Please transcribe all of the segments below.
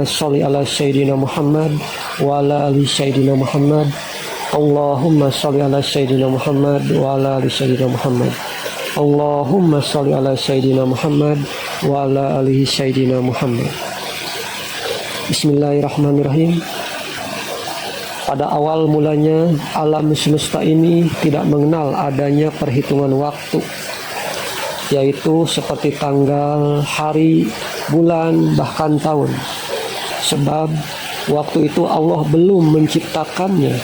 Sholli ala Sayyidina Muhammad wa ala ali Sayyidina Muhammad. Allahumma sholli ala Sayyidina Muhammad wa ala ali Sayyidina Muhammad. Allahumma sholli ala Sayyidina Muhammad wa ala ali Sayyidina Muhammad. Bismillahirrahmanirrahim. Pada awal mulanya alam semesta ini tidak mengenal adanya perhitungan waktu, yaitu seperti tanggal, hari, bulan, bahkan tahun. Sebab waktu itu Allah belum menciptakannya.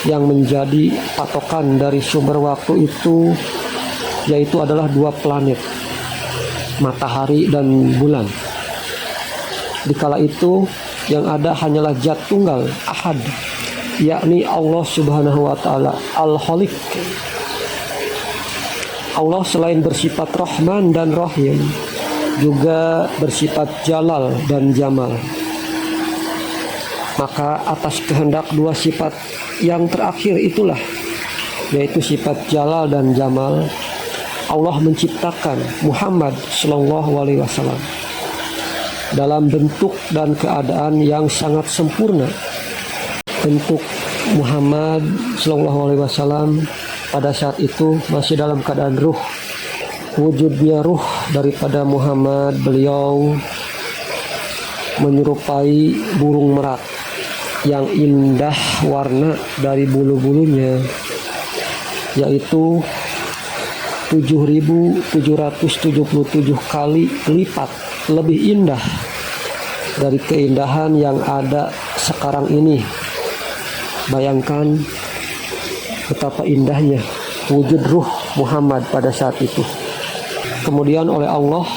Yang menjadi patokan dari sumber waktu itu yaitu adalah dua planet, matahari dan bulan. Dikala itu yang ada hanyalah zat tunggal, ahad, yakni Allah Subhanahu wa Ta'ala, Al-Khaliq. Allah selain bersifat Rahman dan Rahim, juga bersifat Jalal dan Jamal. Maka atas kehendak dua sifat yang terakhir itulah, yaitu sifat Jalal dan Jamal, Allah menciptakan Muhammad Sallallahu Alaihi Wasallam dalam bentuk dan keadaan yang sangat sempurna. Bentuk Muhammad Sallallahu Alaihi Wasallam pada saat itu masih dalam keadaan ruh. Wujudnya ruh daripada Muhammad, beliau menyerupai burung merak yang indah warna dari bulu-bulunya, yaitu 7.777 kali lipat lebih indah dari keindahan yang ada sekarang ini. Bayangkan betapa indahnya wujud ruh Muhammad pada saat itu. Kemudian oleh Allah,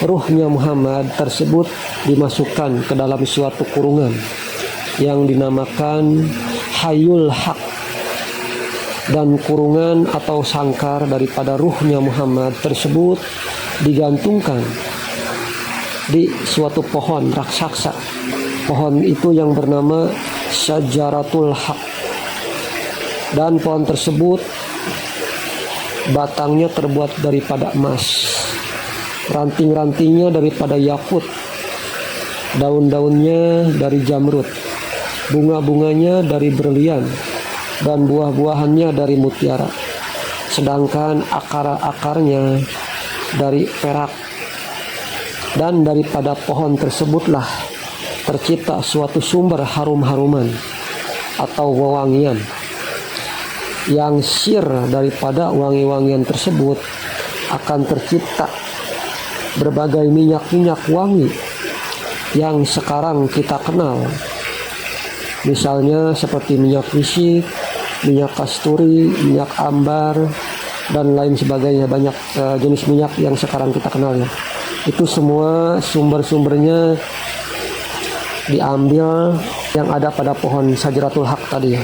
ruhnya Muhammad tersebut dimasukkan ke dalam suatu kurungan yang dinamakan Hayul Haq. Dan kurungan atau sangkar daripada ruhnya Muhammad tersebut digantungkan di suatu pohon raksasa. Pohon itu yang bernama Syajaratul Haq. Dan pohon tersebut batangnya terbuat daripada emas, ranting-rantingnya daripada yakut, daun-daunnya dari jamrud, bunga-bunganya dari berlian, dan buah-buahannya dari mutiara. Sedangkan akar-akarnya dari perak. Dan daripada pohon tersebutlah tercipta suatu sumber harum-haruman atau wewangian, yang sir daripada wangi-wangian tersebut akan tercipta berbagai minyak-minyak wangi yang sekarang kita kenal. Misalnya seperti minyak wisik, minyak kasturi, minyak ambar, dan lain sebagainya. Banyak jenis minyak yang sekarang kita kenal ya. Itu semua sumber-sumbernya diambil yang ada pada pohon Syajaratul Haq tadi ya.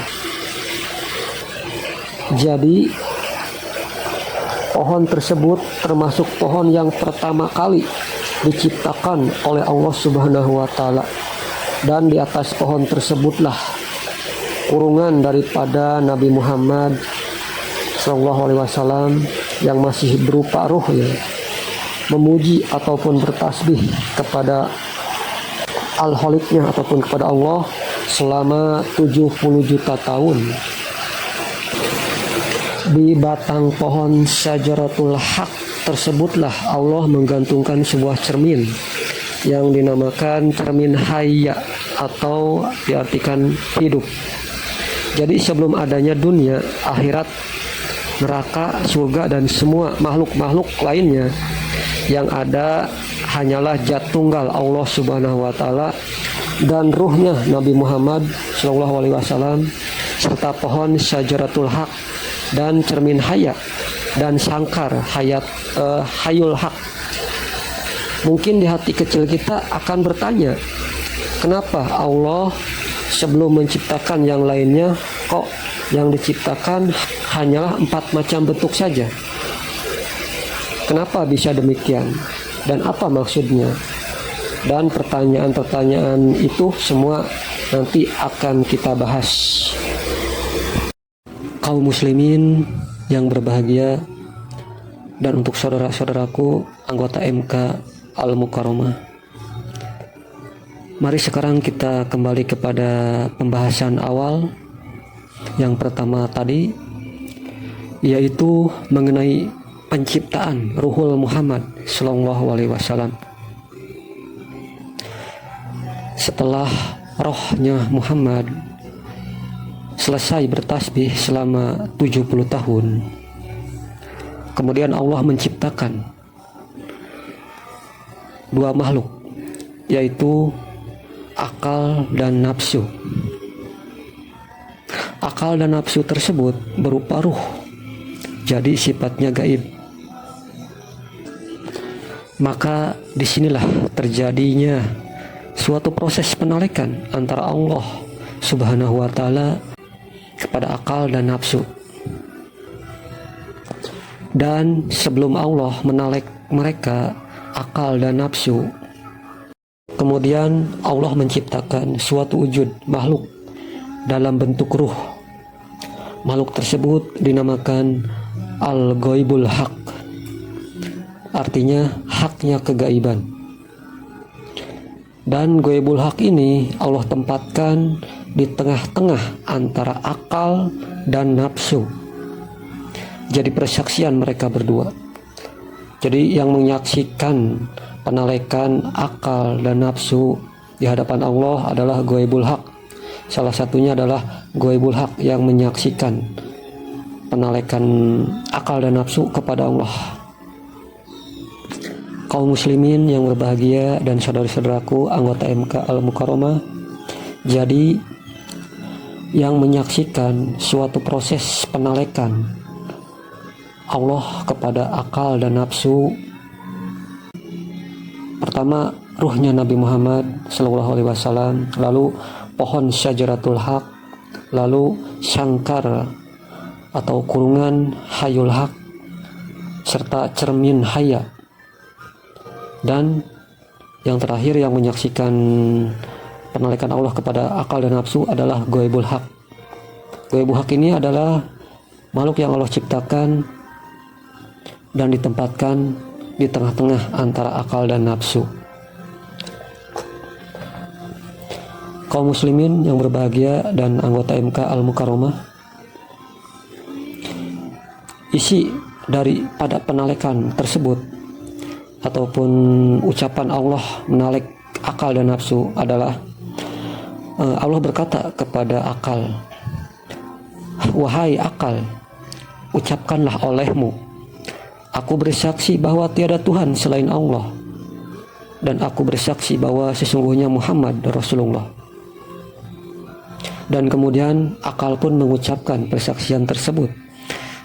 Jadi pohon tersebut termasuk pohon yang pertama kali diciptakan oleh Allah Subhanahu wa Ta'ala. Dan di atas pohon tersebutlah kurungan daripada Nabi Muhammad Sallallahu Alaihi Wasallam yang masih berupa ruh ya, memuji ataupun bertasbih kepada Al-Khaliqnya ataupun kepada Allah selama 70 juta tahun. Di batang pohon Syajaratul Haq tersebutlah Allah menggantungkan sebuah cermin yang dinamakan cermin hayya atau diartikan hidup. Jadi sebelum adanya dunia, akhirat, neraka, surga, dan semua makhluk-makhluk lainnya, yang ada hanyalah zat tunggal Allah Subhanahu wa Ta'ala dan ruhnya Nabi Muhammad Sallallahu Alaihi Wasallam, serta pohon Syajaratul Haq dan cermin hayat dan sangkar Hayul Haq. Mungkin di hati kecil kita akan bertanya, kenapa Allah sebelum menciptakan yang lainnya kok yang diciptakan hanyalah 4 macam bentuk saja? Kenapa bisa demikian? Dan apa maksudnya? Dan pertanyaan-pertanyaan itu semua nanti akan kita bahas. Kaum muslimin yang berbahagia, dan untuk saudara-saudaraku anggota MK Al-Mukarramah, Mari sekarang kita kembali kepada pembahasan awal yang pertama tadi, yaitu mengenai penciptaan Ruhul Muhammad Sallallahu Alaihi Wasallam. Setelah rohnya Muhammad selesai bertasbih selama 70 tahun, kemudian Allah menciptakan dua makhluk, yaitu akal dan nafsu. Akal dan nafsu tersebut berupa ruh, jadi sifatnya gaib. Maka disinilah terjadinya suatu proses penalekan antara Allah Subhanahu wa Ta'ala kepada akal dan nafsu. Dan sebelum Allah menalek mereka, akal dan nafsu, kemudian Allah menciptakan suatu wujud makhluk dalam bentuk ruh. Makhluk tersebut dinamakan Al-Ghaibul Haq, artinya haknya kegaiban. Dan Ghaibul Haq ini Allah tempatkan di tengah-tengah antara akal dan nafsu. Jadi persaksian mereka berdua. Jadi yang menyaksikan penalekan akal dan nafsu di hadapan Allah adalah Ghaibul Haq. Salah satunya adalah Ghaibul Haq yang menyaksikan penalekan akal dan nafsu kepada Allah. Kaum muslimin yang berbahagia dan saudara-saudaraku anggota MK Al-Mukarramah, jadi yang menyaksikan suatu proses penalekan Allah kepada akal dan nafsu, pertama ruhnya Nabi Muhammad Sallallahu Alaihi Wasallam, lalu pohon syajaratul haq, lalu sangkar atau kurungan hayul haq, serta cermin haya. Dan yang terakhir yang menyaksikan penalekan Allah kepada akal dan nafsu adalah Ghaibul Haq. Ghaibul Haq ini adalah makhluk yang Allah ciptakan dan ditempatkan di tengah-tengah antara akal dan nafsu. Kaum muslimin yang berbahagia dan anggota MK Al-Mukarramah, isi daripada penalekan tersebut ataupun ucapan Allah menalek akal dan nafsu adalah Allah berkata kepada akal, "Wahai akal, ucapkanlah olehmu, aku bersaksi bahwa tiada Tuhan selain Allah, dan aku bersaksi bahwa sesungguhnya Muhammad Rasulullah." Dan kemudian akal pun mengucapkan persaksian tersebut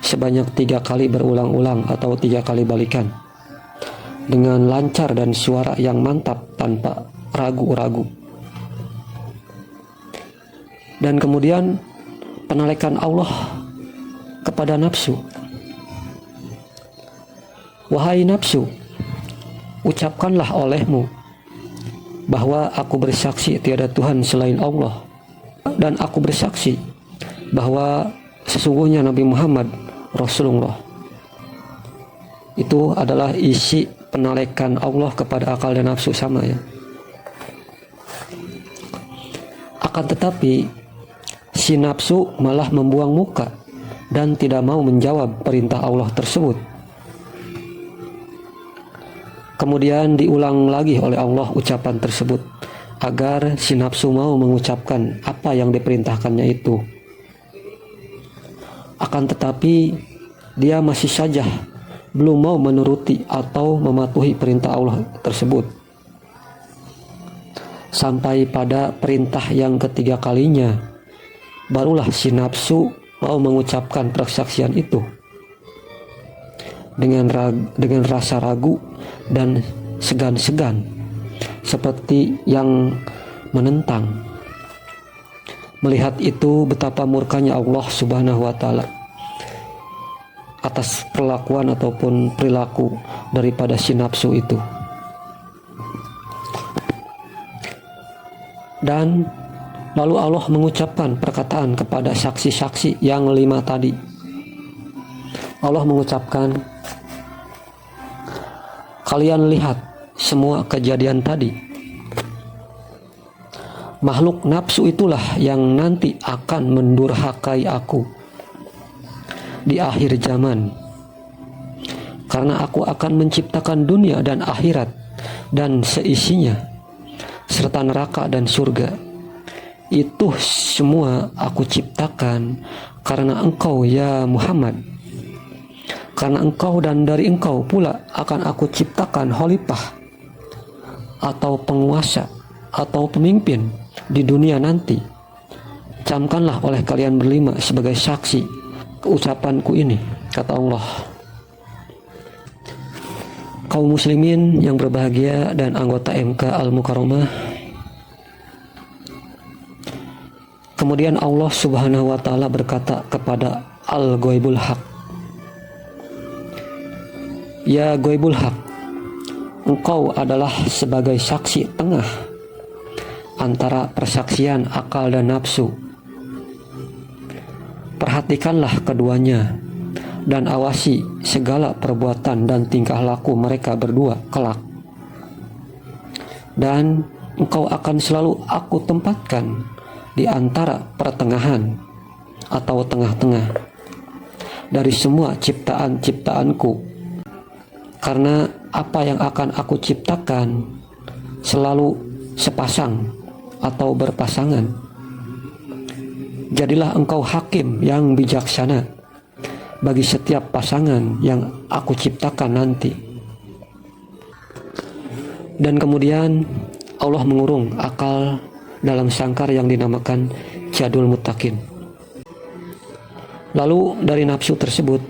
sebanyak 3 kali berulang-ulang atau 3 kali balikan, dengan lancar dan suara yang mantap tanpa ragu-ragu. Dan kemudian penalekan Allah kepada nafsu, "Wahai nafsu, ucapkanlah olehmu bahwa aku bersaksi tiada Tuhan selain Allah, dan aku bersaksi bahwa sesungguhnya Nabi Muhammad Rasulullah." Itu adalah isi penalekan Allah kepada akal dan nafsu, sama ya. Akan tetapi si nafsu malah membuang muka dan tidak mau menjawab perintah Allah tersebut. Kemudian diulang lagi oleh Allah ucapan tersebut agar si nafsu mau mengucapkan apa yang diperintahkannya itu. Akan tetapi dia masih saja belum mau menuruti atau mematuhi perintah Allah tersebut. Sampai pada perintah yang ketiga kalinya, barulah si nafsu mau mengucapkan persaksian itu dengan rasa ragu dan segan-segan, seperti yang menentang. Melihat itu betapa murkanya Allah Subhanahu wa Ta'ala atas perlakuan ataupun perilaku daripada si nafsu itu. Dan lalu Allah mengucapkan perkataan kepada saksi-saksi yang 5 tadi. Allah mengucapkan, "Kalian lihat semua kejadian tadi. Makhluk nafsu itulah yang nanti akan mendurhakai aku di akhir zaman, karena aku akan menciptakan dunia dan akhirat dan seisinya, serta neraka dan surga. Itu semua aku ciptakan karena engkau ya Muhammad. Karena engkau dan dari engkau pula akan aku ciptakan khalifah atau penguasa atau pemimpin di dunia nanti. Camkanlah oleh kalian berlima sebagai saksi ucapanku ini, kata Allah. Kaum muslimin yang berbahagia dan anggota MK Al-Mukarramah, kemudian Allah Subhanahu wa taala berkata kepada Al-Ghaibul Haq, ya Ghaibul Haq, engkau adalah sebagai saksi tengah antara persaksian akal dan nafsu. Perhatikanlah keduanya dan awasi segala perbuatan dan tingkah laku mereka berdua kelak. Dan engkau akan selalu aku tempatkan di antara pertengahan atau tengah-tengah dari semua ciptaan-ciptaanku, karena apa yang akan aku ciptakan selalu sepasang atau berpasangan. Jadilah engkau hakim yang bijaksana bagi setiap pasangan yang aku ciptakan nanti. Dan kemudian Allah mengurung akal dalam sangkar yang dinamakan jadul mutakin. Lalu dari nafsu tersebut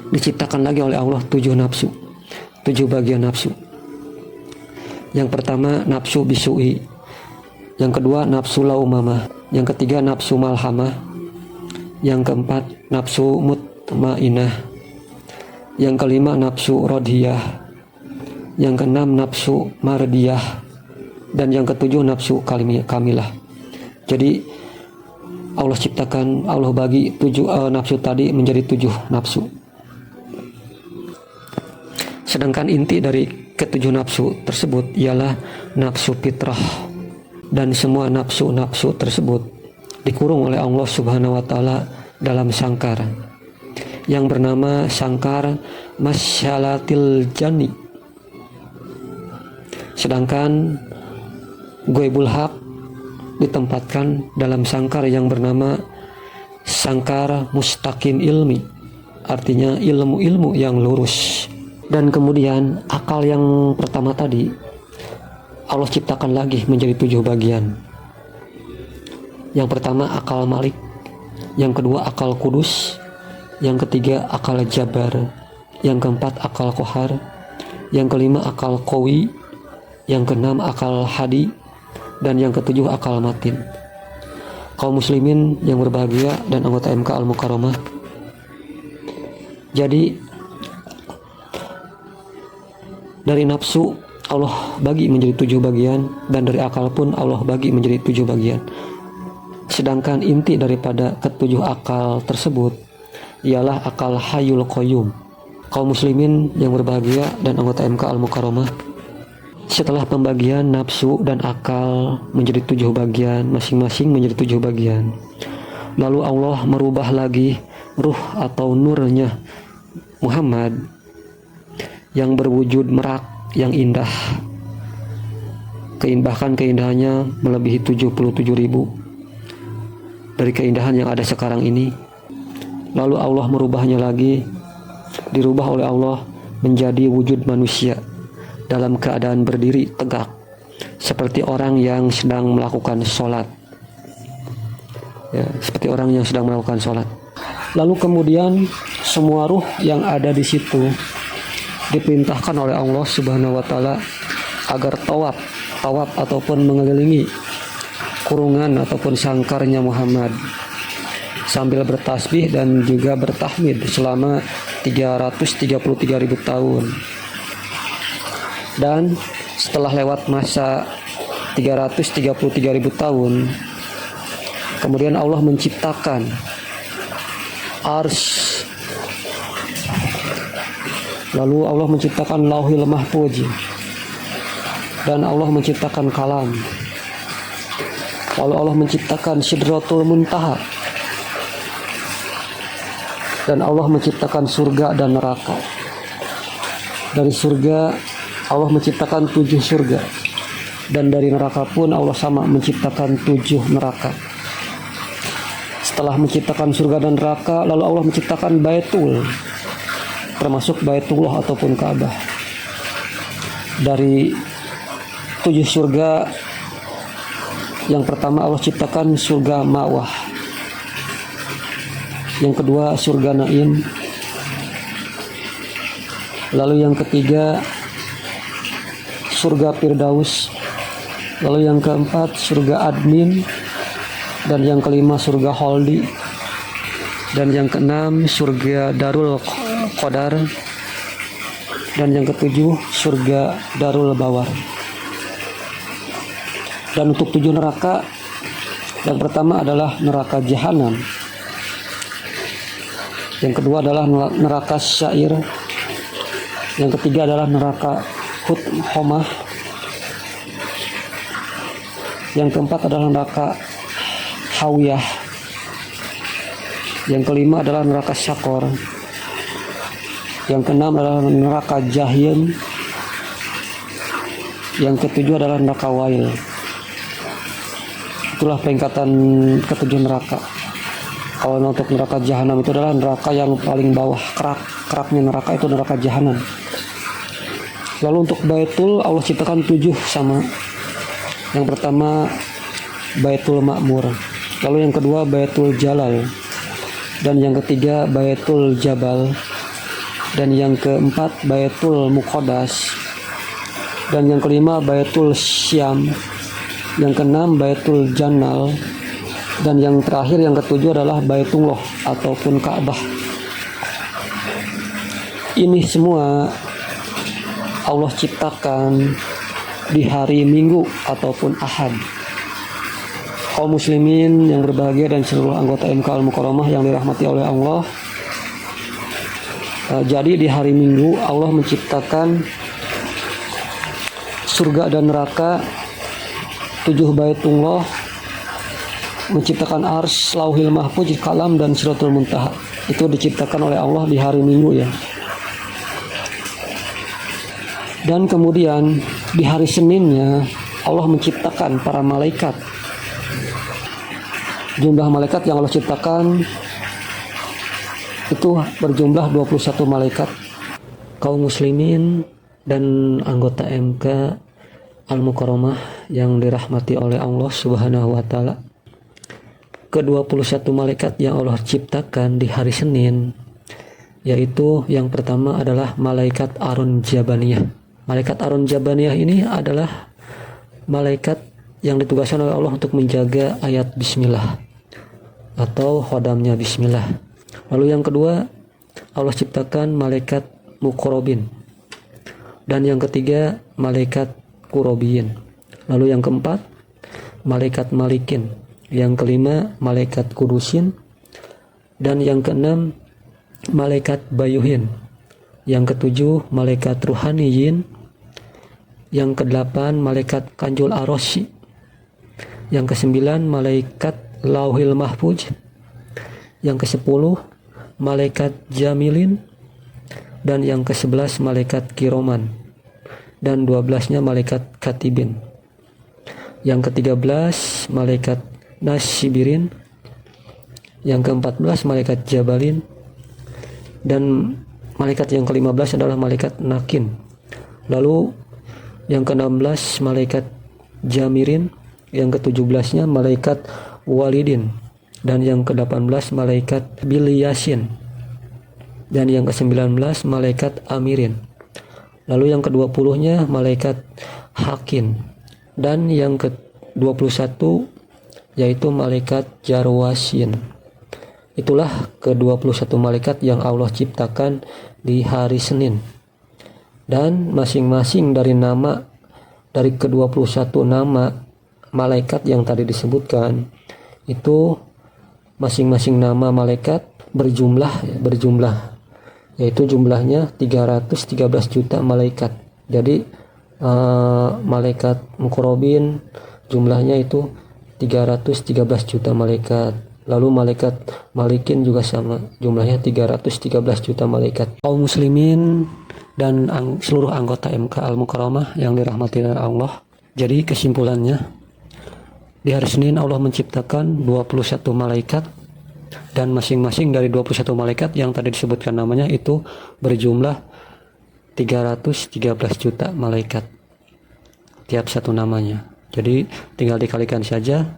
diciptakan lagi oleh Allah 7 nafsu, 7 bagian nafsu. Yang pertama nafsu bisui, yang kedua nafsu laumamah, yang ketiga nafsu malhamah, yang keempat nafsu mutmainah, yang kelima nafsu rodhiyah, yang keenam nafsu mardiyah, dan yang ketujuh nafsu kamilah. Jadi Allah ciptakan, Allah bagi 7 nafsu tadi menjadi 7 nafsu. Sedangkan inti dari ke-7 nafsu tersebut ialah nafsu fitrah, dan semua nafsu-nafsu tersebut dikurung oleh Allah Subhanahu wa taala dalam sangkar yang bernama sangkar masyalatil jani. Sedangkan Ghaibul Haq ditempatkan dalam sangkar yang bernama sangkar mustaqim ilmi, artinya ilmu-ilmu yang lurus. Dan kemudian akal yang pertama tadi Allah ciptakan lagi menjadi 7 bagian. Yang pertama akal malik, yang kedua akal kudus, yang ketiga akal jabar, yang keempat akal kohar, yang kelima akal qawi, yang keenam akal hadi, dan yang ketujuh akal matin. Kaum muslimin yang berbahagia dan anggota MK Al-Mukarramah, jadi dari nafsu Allah bagi menjadi 7 bagian, dan dari akal pun Allah bagi menjadi 7 bagian. Sedangkan inti daripada ke-7 akal tersebut ialah akal hayyul qayyum. Kaum muslimin yang berbahagia dan anggota MK Al-Mukarramah, setelah pembagian nafsu dan akal menjadi 7 bagian, masing-masing menjadi 7 bagian, lalu Allah merubah lagi ruh atau nurnya Muhammad yang berwujud merak yang indah, bahkan keindahannya melebihi 77.000 dari keindahan yang ada sekarang ini. Lalu Allah merubahnya lagi, dirubah oleh Allah menjadi wujud manusia dalam keadaan berdiri tegak seperti orang yang sedang melakukan sholat, ya, seperti orang yang sedang melakukan sholat. Lalu kemudian semua ruh yang ada di situ diperintahkan oleh Allah Subhanahu wa taala agar tawaf ataupun mengelilingi kurungan ataupun sangkarnya Muhammad sambil bertasbih dan juga bertahmid selama 333.000 tahun. Dan setelah lewat masa 333.000 tahun, kemudian Allah menciptakan Arsy. Lalu Allah menciptakan Lauhil Mahfuz. dan Allah menciptakan kalam. Lalu Allah menciptakan Sidratul Muntaha, dan Allah menciptakan surga dan neraka. Dari surga Allah menciptakan 7 surga, dan dari neraka pun Allah sama menciptakan 7 neraka. Setelah menciptakan surga dan neraka, lalu Allah menciptakan Baitul, termasuk Baitullah ataupun Ka'bah. Dari 7 surga, yang pertama Allah ciptakan surga Ma'wah, yang kedua surga Naim, lalu yang ketiga surga Firdaus, lalu yang keempat surga Adnin, dan yang kelima surga Holdi, dan yang keenam surga Darul Qadar, dan yang ketujuh surga Darul Bawar. Dan untuk 7 neraka, yang pertama adalah neraka Jahanam, yang kedua adalah neraka Syair, yang ketiga adalah neraka Huthamah, yang keempat adalah neraka Hawiyah, yang kelima adalah neraka Syakor, yang keenam adalah neraka Jahim, yang ketujuh adalah neraka Wail. Itulah peringkatan ketujuh neraka. Kalau untuk neraka Jahanam itu adalah neraka yang paling bawah, keraknya neraka itu neraka Jahanam. Lalu untuk Baitul Allah ciptakan 7 sama. Yang pertama Baitul Ma'mur, lalu yang kedua Baitul Jalal, dan yang ketiga Baitul Jabal, dan yang keempat Baitul Muqaddas, dan yang kelima Baitul Syam, yang keenam Baitul Jannal, dan yang terakhir yang ketujuh adalah Baitullah ataupun Ka'bah. Ini semua Allah ciptakan di hari Minggu ataupun Ahad. Kaum muslimin yang berbahagia dan seluruh anggota MK Al-Mukarramah yang dirahmati oleh Allah, jadi di hari Minggu Allah menciptakan surga dan neraka, 7 Baitullah, menciptakan Ars, Lauhil Mahfuz, Kalam, dan Sidratul Muntaha. Itu diciptakan oleh Allah di hari Minggu ya. Dan kemudian di hari Seninnya Allah menciptakan para malaikat. Jumlah malaikat yang Allah ciptakan itu berjumlah 21 malaikat. Kaum muslimin dan anggota MK Al-Mukarramah yang dirahmati oleh Allah Subhanahu wa taala, ke-21 malaikat yang Allah ciptakan di hari Senin, yaitu yang pertama adalah malaikat Arun Jabaniyah. Malaikat Arun Jabaniyah ini adalah malaikat yang ditugaskan oleh Allah untuk menjaga ayat bismillah atau khodamnya bismillah. Lalu yang kedua Allah ciptakan malaikat Muqarrabin, dan yang ketiga malaikat Qurabiyin. Lalu yang keempat malaikat Malikin, yang kelima malaikat Kudusin, dan yang keenam malaikat Bayuhin, yang ketujuh malaikat Ruhaniyin, yang kedelapan malaikat Kanjul Arosy, yang kesembilan malaikat Lauhil Mahfuz, yang kesepuluh malaikat Jamilin, dan yang ke-11 malaikat Kiroman, dan 12-nya malaikat Katibin, yang ke-13 malaikat Nasibirin, yang ke-14 malaikat Jabalin, dan malaikat yang ke-15 adalah malaikat Nakin. Lalu yang ke-16 malaikat Jamirin, yang ke-17-nya malaikat Walidin, dan yang ke-18 malaikat Bilyasin, dan yang ke-19 malaikat Amirin. Lalu yang ke-20-nya malaikat Hakin, dan yang ke-21 yaitu malaikat Jarwasin. Itulah ke-21 malaikat yang Allah ciptakan di hari Senin. Dan masing-masing dari ke-21 nama malaikat yang tadi disebutkan, itu masing-masing nama malaikat berjumlah, yaitu jumlahnya 313 juta malaikat. Jadi malaikat muqarrabin jumlahnya itu 313 juta malaikat. Lalu malaikat malikin juga sama, jumlahnya 313 juta malaikat. Kaum muslimin dan seluruh anggota MK Al-Mukarramah yang dirahmati oleh Allah. Jadi kesimpulannya, di hari Senin Allah menciptakan 21 malaikat, dan masing-masing dari 21 malaikat yang tadi disebutkan namanya itu berjumlah 313 juta malaikat tiap satu namanya. Jadi tinggal dikalikan saja,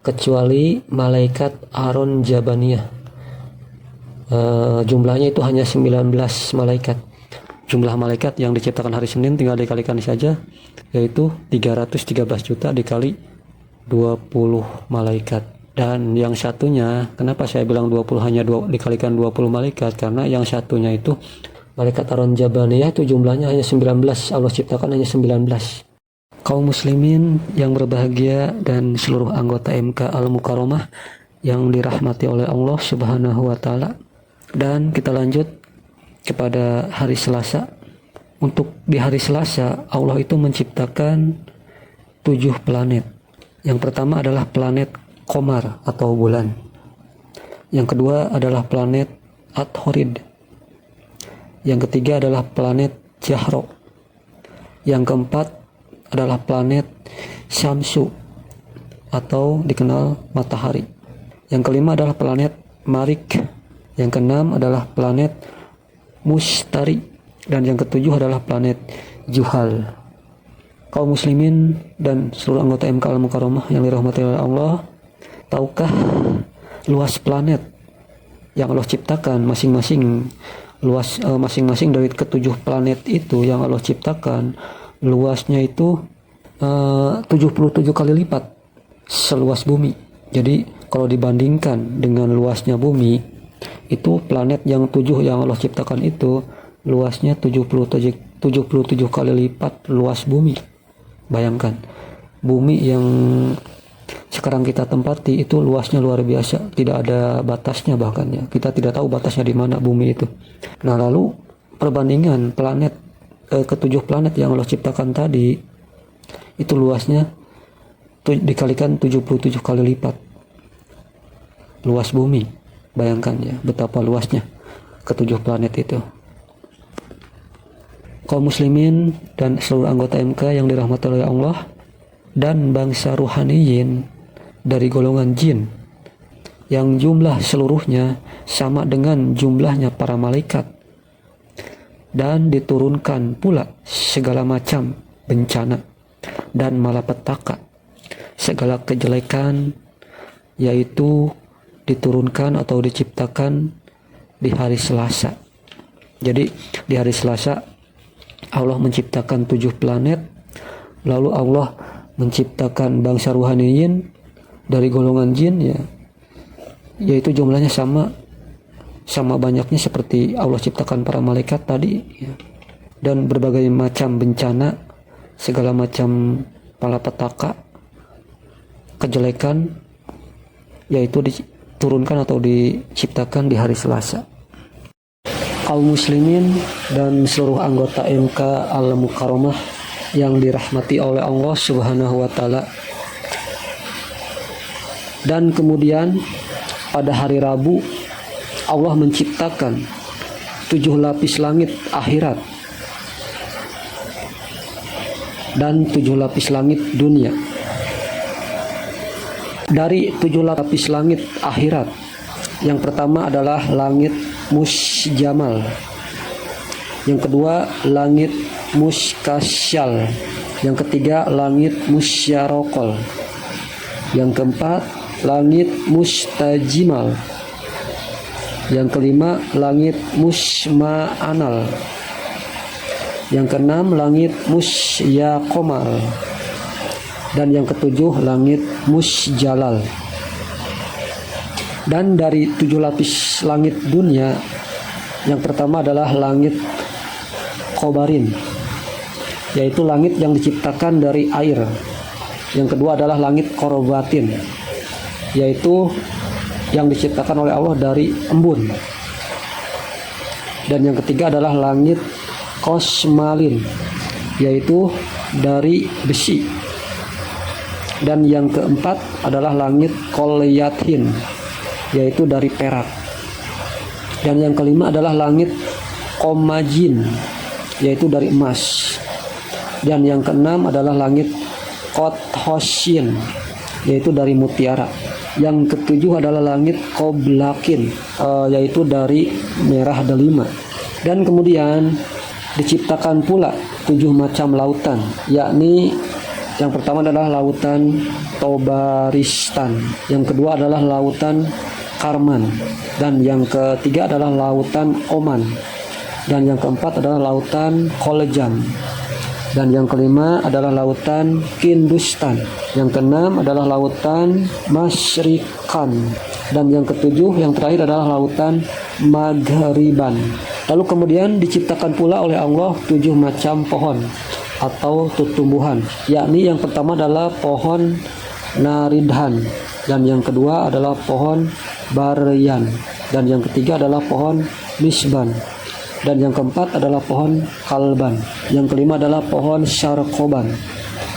kecuali malaikat Aron Jabaniyah, jumlahnya itu hanya 19 malaikat. Jumlah malaikat yang diciptakan hari Senin tinggal dikalikan saja, yaitu 313 juta dikali 20 malaikat. Dan yang satunya, kenapa saya bilang 20 hanya dikalikan 20 malaikat? Karena yang satunya itu malaikat Aron Jabaniyah itu jumlahnya hanya 19, Allah ciptakan hanya 19. Kaum muslimin yang berbahagia dan seluruh anggota MK Al-Mukarramah yang dirahmati oleh Allah Subhanahu wa taala. Dan kita lanjut kepada hari Selasa. Untuk di hari Selasa, Allah itu menciptakan 7 planet. Yang pertama adalah planet Qamar atau bulan. Yang kedua adalah planet At-Horid. Yang ketiga adalah planet Jahro. Yang keempat adalah planet Syamsu atau dikenal matahari. Yang kelima adalah planet Marik. Yang keenam adalah planet Mustari, dan yang ketujuh adalah planet Juhal. Kaum muslimin dan seluruh anggota MK Al-Mukarramah yang dirahmati oleh Allah, tahukah luas planet yang Allah ciptakan masing-masing? Masing-masing dari ketujuh planet itu yang Allah ciptakan, luasnya itu 77 kali lipat seluas bumi. Jadi kalau dibandingkan dengan luasnya bumi, itu planet yang 7 yang Allah ciptakan itu luasnya 77 kali lipat luas bumi. Bayangkan, bumi yang sekarang kita tempati itu luasnya luar biasa, tidak ada batasnya bahkan ya. Kita tidak tahu batasnya di mana bumi itu. Nah, lalu perbandingan planet ketujuh planet yang Allah ciptakan tadi itu luasnya dikalikan 77 kali lipat luas bumi. Bayangkan ya betapa luasnya ketujuh planet itu. Kaum muslimin dan seluruh anggota MK yang dirahmati oleh Allah dan bangsa ruhaniyin dari golongan jin yang jumlah seluruhnya sama dengan jumlahnya para malaikat, dan diturunkan pula segala macam bencana dan malapetaka, segala kejelekan, yaitu diturunkan atau diciptakan di hari Selasa. Jadi di hari Selasa Allah menciptakan 7 planet, lalu Allah menciptakan bangsa ruhaniyin dari golongan jin ya, yaitu jumlahnya sama banyaknya seperti Allah ciptakan para malaikat tadi ya. Dan berbagai macam bencana, segala macam malapetaka, kejelekan, yaitu diturunkan atau diciptakan di hari Selasa. Kaum muslimin dan seluruh anggota MK Al-Mukarramah yang dirahmati oleh Allah Subhanahu wa taala. Dan kemudian pada hari Rabu Allah menciptakan 7 lapis langit akhirat dan 7 lapis langit dunia. Dari 7 lapis langit akhirat, yang pertama adalah langit musjamal, yang kedua langit muskasyal, yang ketiga langit musyarokol, yang keempat langit mustajimal, yang kelima langit musma'anal, yang keenam langit musyakomal, dan yang ketujuh langit musjalal. Dan dari 7 lapis langit dunia, yang pertama adalah langit kobarin, yaitu langit yang diciptakan dari air. Yang kedua adalah langit korobatin, yaitu yang diciptakan oleh Allah dari embun. Dan yang ketiga adalah langit kosmalin, yaitu dari besi. Dan yang keempat adalah langit kolyatin, yaitu dari perak. Dan yang kelima adalah langit komajin, yaitu dari emas. Dan yang keenam adalah langit kothosin, yaitu dari mutiara. Yang ketujuh adalah langit koblakin, yaitu dari merah delima. Dan kemudian diciptakan pula 7 macam lautan, yakni yang pertama adalah lautan Tobaristan, yang kedua adalah lautan Karman, dan yang ketiga adalah lautan Oman, dan yang keempat adalah lautan Kolejan, dan yang kelima adalah lautan Kindustan, yang keenam adalah lautan Masyrikan, dan yang ketujuh yang terakhir adalah lautan Maghriban. Lalu kemudian diciptakan pula oleh Allah 7 macam pohon atau tumbuhan, yakni yang pertama adalah pohon naridhan, dan yang kedua adalah pohon baryan, dan yang ketiga adalah pohon misban, dan yang keempat adalah pohon kalban, yang kelima adalah pohon syarkoban,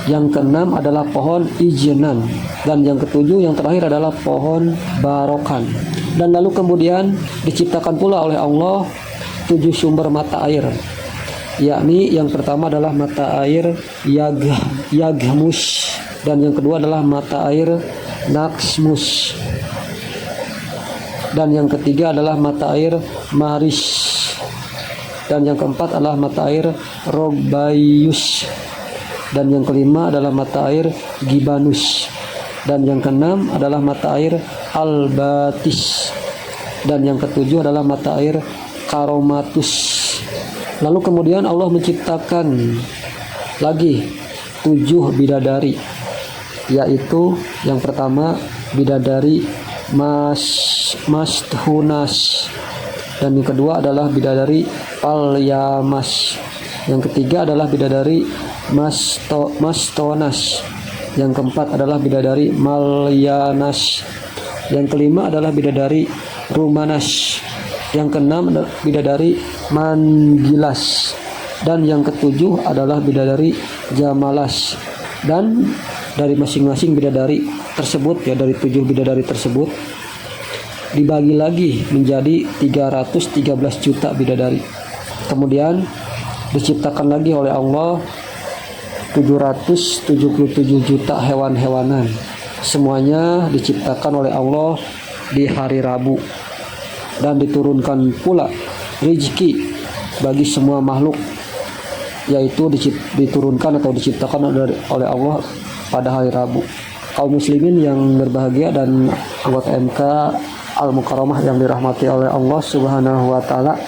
yang keenam adalah pohon ijenan, dan yang ketujuh yang terakhir adalah pohon barokan. Dan lalu kemudian diciptakan pula oleh Allah 7 sumber mata air, yakni yang pertama adalah mata air Yagmus, dan yang kedua adalah mata air Naksmus, dan yang ketiga adalah mata air Maris, dan yang keempat adalah mata air Robayus, dan yang kelima adalah mata air Gibanus, dan yang keenam adalah mata air Albatis, dan yang ketujuh adalah mata air Karomatus. Lalu kemudian Allah menciptakan lagi 7 bidadari, yaitu yang pertama bidadari Masthunas, dan yang kedua adalah bidadari Palyamas, yang ketiga adalah bidadari Mastonas, yang keempat adalah bidadari Malyanas, yang kelima adalah bidadari Rumanas, yang keenam bidadari Mangilas, dan yang ketujuh adalah bidadari Jamalas. Dan dari masing-masing bidadari tersebut, ya dari 7 bidadari tersebut, dibagi lagi menjadi 313 juta bidadari. Kemudian diciptakan lagi oleh Allah 777 juta hewan-hewanan. Semuanya diciptakan oleh Allah di hari Rabu, dan diturunkan pula rezeki bagi semua makhluk, yaitu diturunkan atau diciptakan oleh Allah pada hari Rabu. Kaum muslimin yang berbahagia dan anggota MK Al-Mukarramah yang dirahmati oleh Allah Subhanahu wa taala.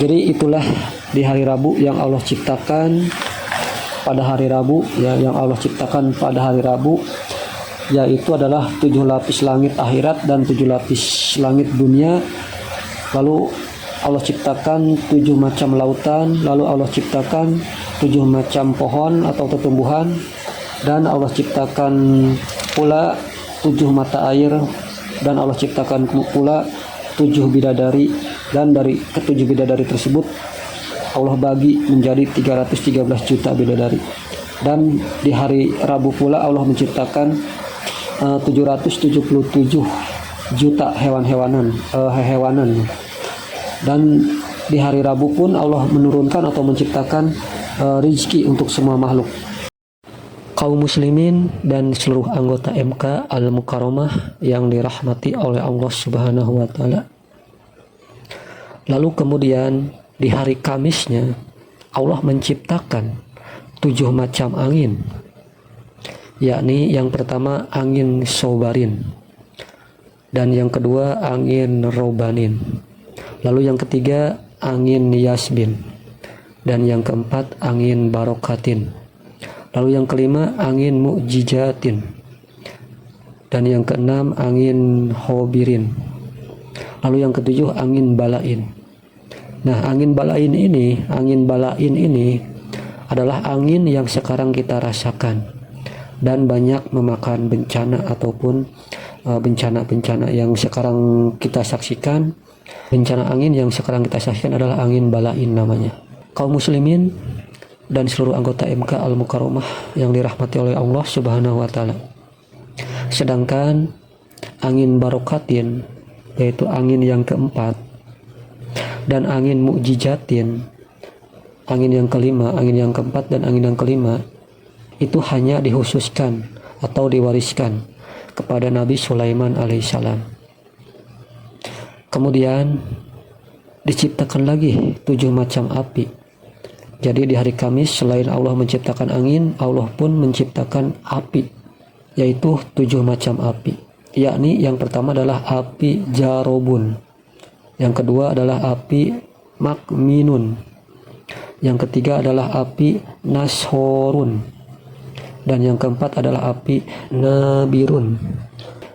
Jadi itulah di hari Rabu yang Allah ciptakan pada hari Rabu, ya, yang Allah ciptakan pada hari Rabu, yaitu adalah 7 lapis langit akhirat dan 7 lapis langit dunia. Lalu Allah ciptakan 7 macam lautan, lalu Allah ciptakan 7 macam pohon atau tumbuhan, dan Allah ciptakan pula 7 mata air, dan Allah ciptakan pula 7 bidadari, dan dari ke-7 bidadari tersebut Allah bagi menjadi 313 juta bidadari. Dan di hari Rabu pula Allah menciptakan 777 juta hewan-hewanan, dan di hari Rabu pun Allah menurunkan atau menciptakan rezeki untuk semua makhluk. Kaum muslimin dan seluruh anggota MK Al-Mukarramah yang dirahmati oleh Allah Subhanahu wa taala. Lalu kemudian di hari Kamisnya Allah menciptakan 7 macam angin, yakni yang pertama angin Sobarin, dan yang kedua angin Robanin, lalu yang ketiga angin Yasbin, dan yang keempat angin Barokatin, lalu yang kelima angin Mu'jijatin, dan yang keenam angin Hobirin, lalu yang ketujuh angin Balain. Nah, angin Balain ini adalah angin yang sekarang kita rasakan dan banyak memakan bencana ataupun bencana-bencana yang sekarang kita saksikan. Bencana angin yang sekarang kita saksikan adalah angin Balain namanya. Kaum muslimin dan seluruh anggota MK Al-Mukarramah yang dirahmati oleh Allah Subhanahu wa taala. Sedangkan angin barokatin, yaitu angin yang keempat, dan angin mukjizatin, angin yang kelima, angin yang keempat dan angin yang kelima, itu hanya dikhususkan atau diwariskan kepada Nabi Sulaiman alaihissalam. Kemudian diciptakan lagi 7 macam api. Jadi di hari Kamis selain Allah menciptakan angin, Allah pun menciptakan api, yaitu 7 macam api. Yakni yang pertama adalah api jarobun, yang kedua adalah api makminun, yang ketiga adalah api nashorun, dan yang keempat adalah api nabirun,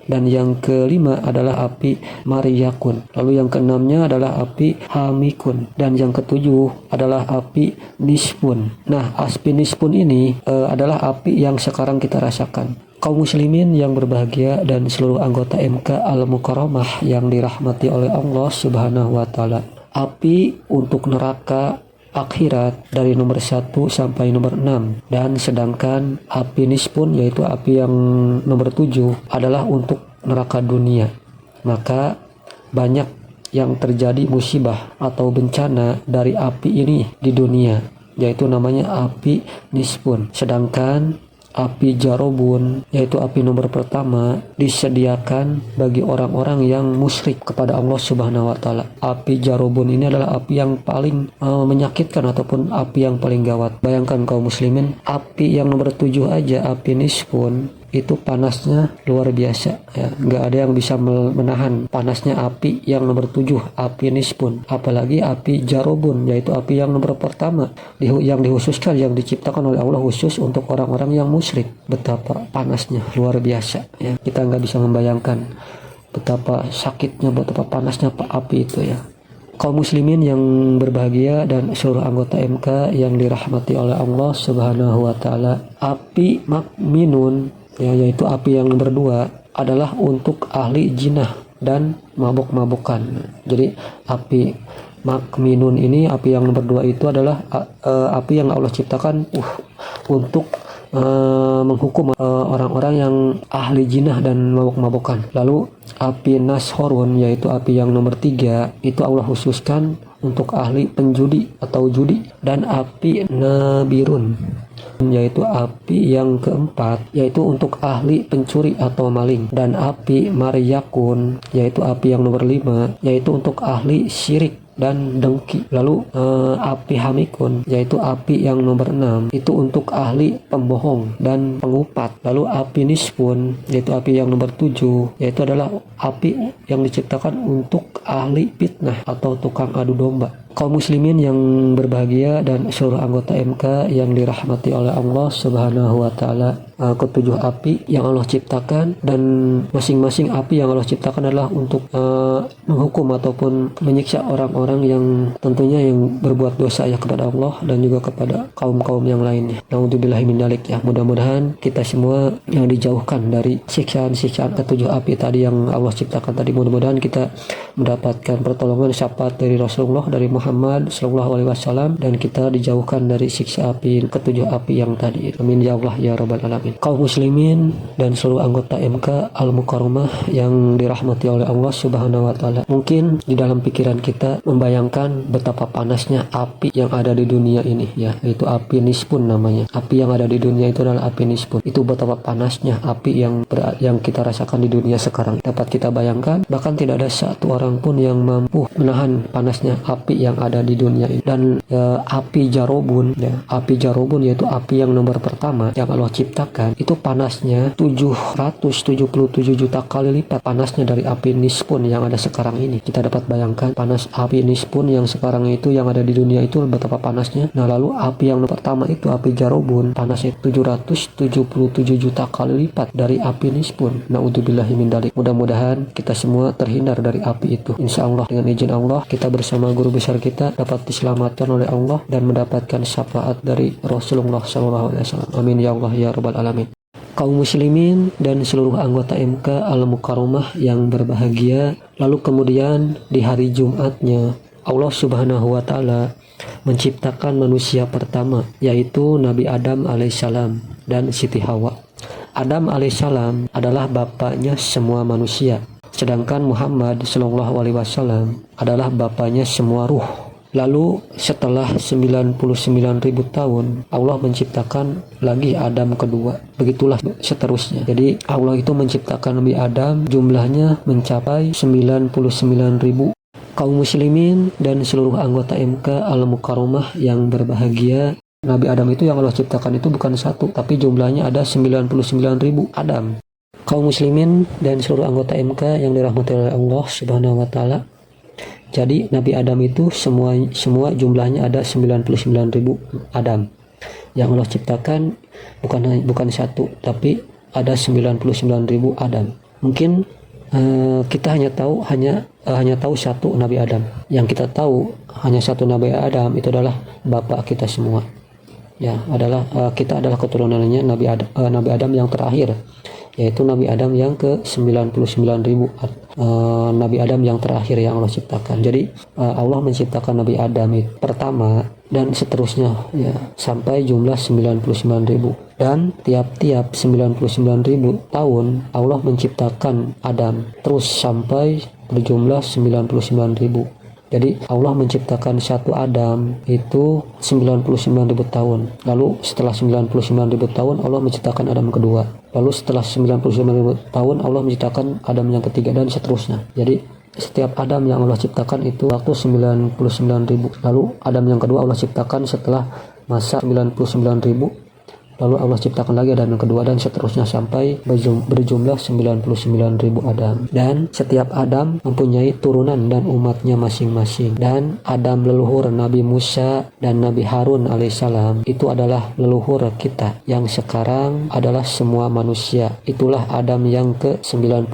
dan yang kelima adalah api mariyakun. Lalu yang keenamnya adalah api hamikun, dan yang ketujuh adalah api nispun. Nah, api nispun ini adalah api yang sekarang kita rasakan. Kaum muslimin yang berbahagia dan seluruh anggota MK Al-Mukarramah yang dirahmati oleh Allah Subhanahu wa taala. Api untuk neraka akhirat dari nomor 1 sampai nomor 6, dan sedangkan api nispun, yaitu api yang nomor 7, adalah untuk neraka dunia. Maka banyak yang terjadi musibah atau bencana dari api ini di dunia, yaitu namanya api nispun. Sedangkan api jarobun, yaitu api nomor pertama, disediakan bagi orang-orang yang musyrik kepada Allah Subhanahu wa taala. Api jarobun ini adalah api yang paling menyakitkan ataupun api yang paling gawat. Bayangkan kaum muslimin, api yang nomor 7 aja, api nispun, itu panasnya luar biasa ya. Nggak ada yang bisa menahan panasnya api yang nomor 7, api nispun. Apalagi api jarobun, yaitu api yang nomor pertama, yang dikhususkan, yang diciptakan oleh Allah khusus untuk orang-orang yang musyrik. Betapa panasnya luar biasa ya. Kita nggak bisa membayangkan betapa sakitnya, betapa panasnya api itu ya. Kaum muslimin yang berbahagia dan seluruh anggota MK yang dirahmati oleh Allah Subhanahu wa taala, api makminun ya, yaitu api yang nomor 2, adalah untuk ahli jinah dan mabuk-mabukan. Jadi api makminun ini, api yang nomor 2 itu adalah api yang Allah ciptakan untuk menghukum orang-orang yang ahli jinah dan mabuk-mabukan. Lalu api nashorun, yaitu api yang nomor 3, itu Allah khususkan untuk ahli penjudi atau judi. Dan api nabirun, yaitu api yang keempat, yaitu untuk ahli pencuri atau maling. Dan api mariyakun, yaitu api yang nomor 5, yaitu untuk ahli syirik dan dengki. Lalu api hamikun, yaitu api yang nomor 6, itu untuk ahli pembohong dan pengupat. Lalu api nispun, yaitu api yang nomor 7, yaitu adalah api yang diciptakan untuk ahli fitnah atau tukang adu domba. Kaum muslimin yang berbahagia dan seluruh anggota MK yang dirahmati oleh Allah Subhanahu wa taala, ketujuh api yang Allah ciptakan, dan masing-masing api yang Allah ciptakan adalah untuk menghukum ataupun menyiksa orang-orang yang tentunya yang berbuat dosa ya kepada Allah dan juga kepada kaum-kaum yang lainnya. Naudzubillahi min dzalik ya. Mudah-mudahan kita semua yang dijauhkan dari siksaan-siksaan ketujuh api tadi yang Allah ciptakan tadi. Mudah-mudahan kita mendapatkan pertolongan syafaat dari Rasulullah, dari Muhammad sallallahu alaihi wasallam, dan kita dijauhkan dari siksa api ketujuh api yang tadi. Amin ya Allah ya rabbal alamin. Kaum muslimin dan seluruh anggota MK Al-Mukarramah yang dirahmati oleh Allah Subhanahu wa taala, mungkin di dalam pikiran kita membayangkan betapa panasnya api yang ada di dunia ini ya, yaitu api nispun namanya. Api yang ada di dunia itu adalah api nispun. Itu betapa panasnya api yang kita rasakan di dunia sekarang. Dapat kita bayangkan, bahkan tidak ada satu orang pun yang mampu menahan panasnya api yang ada di dunia ini. Dan api jarobun ya, api jarobun yaitu api yang nomor pertama yang Allah ciptakan, itu panasnya 777 juta kali lipat panasnya dari api nispun yang ada sekarang ini. Kita dapat bayangkan panas api nispun yang sekarang itu yang ada di dunia itu betapa panasnya. Nah, lalu api yang pertama itu api jarobun, panasnya 777 juta kali lipat dari api nispun. Naudzubillahi min dzalik. Mudah-mudahan kita semua terhindar dari api itu. Insya Allah dengan izin Allah kita bersama guru besar kita dapat diselamatkan oleh Allah dan mendapatkan syafaat dari Rasulullah SAW. Amin ya Allah ya rabbal alamin. Kaum muslimin dan seluruh anggota MK Al-Mukarramah yang berbahagia, lalu kemudian di hari Jumatnya Allah Subhanahu wa taala menciptakan manusia pertama, yaitu Nabi Adam alaihissalam dan Siti Hawa. Adam alaihissalam adalah bapaknya semua manusia, sedangkan Muhammad sallallahu alaihi wasallam adalah bapaknya semua ruh. Lalu setelah 99.000 tahun Allah menciptakan lagi Adam kedua. Begitulah seterusnya. Jadi Allah itu menciptakan Nabi Adam, jumlahnya mencapai 99.000. Kaum muslimin dan seluruh anggota MK Al-Mukarramah yang berbahagia, Nabi Adam itu yang Allah ciptakan itu bukan satu, tapi jumlahnya ada 99.000 Adam. Kaum muslimin dan seluruh anggota MK yang dirahmati oleh Allah Subhanahu wa taala. Jadi Nabi Adam itu semua jumlahnya ada 99.000 Adam. Yang Allah ciptakan bukan satu, tapi ada 99.000 Adam. Mungkin kita hanya tahu satu Nabi Adam. Yang kita tahu hanya satu Nabi Adam, itu adalah bapak kita semua. Ya, kita adalah keturunannya Nabi Adam yang terakhir, yaitu Nabi Adam yang ke 99.000 Nabi Adam yang terakhir yang Allah ciptakan. Jadi Allah menciptakan Nabi Adam itu pertama dan seterusnya ya sampai jumlah 99.000, dan tiap-tiap 99.000 tahun Allah menciptakan Adam terus sampai berjumlah 99.000. Jadi Allah menciptakan satu Adam itu 99.000 tahun. Lalu setelah 99.000 tahun Allah menciptakan Adam kedua. Lalu setelah 99.000 tahun Allah menciptakan Adam yang ketiga, dan seterusnya. Jadi setiap Adam yang Allah ciptakan itu waktu 99.000. Lalu Adam yang kedua Allah ciptakan setelah masa 99.000. Lalu Allah ciptakan lagi Adam yang kedua, dan seterusnya sampai berjumlah 99.000 Adam. Dan setiap Adam mempunyai turunan dan umatnya masing-masing. Dan Adam leluhur Nabi Musa dan Nabi Harun alaihissalam itu adalah leluhur kita yang sekarang adalah semua manusia. Itulah Adam yang ke 99.000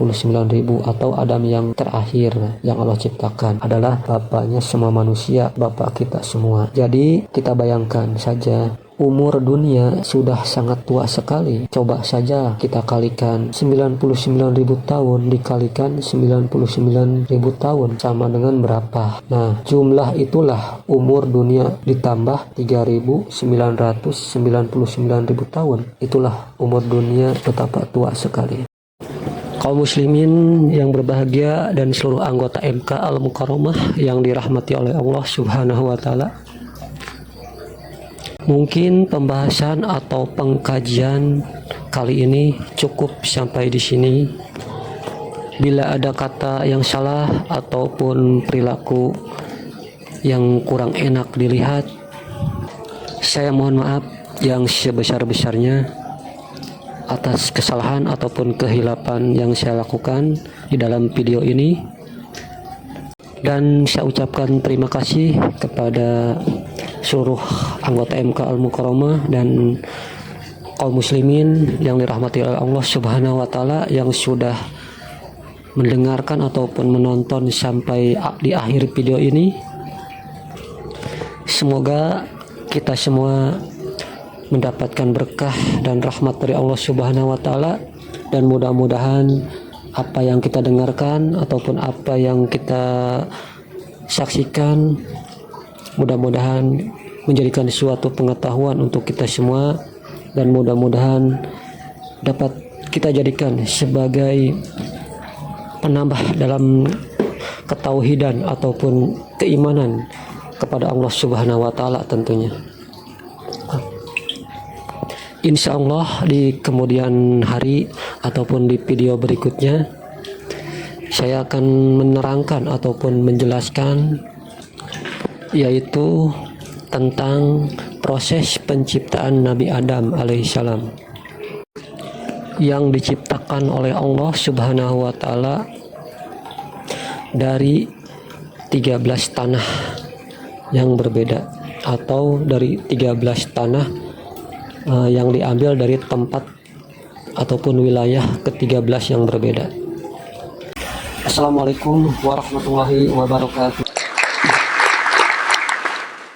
atau Adam yang terakhir yang Allah ciptakan, adalah bapaknya semua manusia, bapak kita semua. Jadi kita bayangkan saja, umur dunia sudah sangat tua sekali. Coba saja kita kalikan 99.000 tahun dikalikan 99.000 tahun sama dengan berapa? Nah, jumlah itulah umur dunia ditambah 3.999.000 tahun. Itulah umur dunia, betapa tua sekali. Kaum muslimin yang berbahagia dan seluruh anggota MK Al-Mukarramah yang dirahmati oleh Allah Subhanahu wa taala. Mungkin pembahasan atau pengkajian kali ini cukup sampai di sini. Bila ada kata yang salah ataupun perilaku yang kurang enak dilihat, saya mohon maaf yang sebesar-besarnya atas kesalahan ataupun kehilapan yang saya lakukan di dalam video ini. Dan saya ucapkan terima kasih kepada seluruh anggota MK Al-Mukarramah dan kaum muslimin yang dirahmati oleh Allah Subhanahu wa taala yang sudah mendengarkan ataupun menonton sampai di akhir video ini. Semoga kita semua mendapatkan berkah dan rahmat dari Allah Subhanahu wa taala, dan mudah-mudahan apa yang kita dengarkan ataupun apa yang kita saksikan mudah-mudahan menjadikan suatu pengetahuan untuk kita semua, dan mudah-mudahan dapat kita jadikan sebagai penambah dalam ketauhidan ataupun keimanan kepada Allah Subhanahu wa taala tentunya. Insya Allah di kemudian hari ataupun di video berikutnya saya akan menerangkan ataupun menjelaskan, yaitu tentang proses penciptaan Nabi Adam alaihissalam yang diciptakan oleh Allah Subhanahu wa taala dari 13 tanah yang berbeda, atau dari 13 tanah yang diambil dari tempat ataupun wilayah ke-13 yang berbeda. Assalamualaikum warahmatullahi wabarakatuh.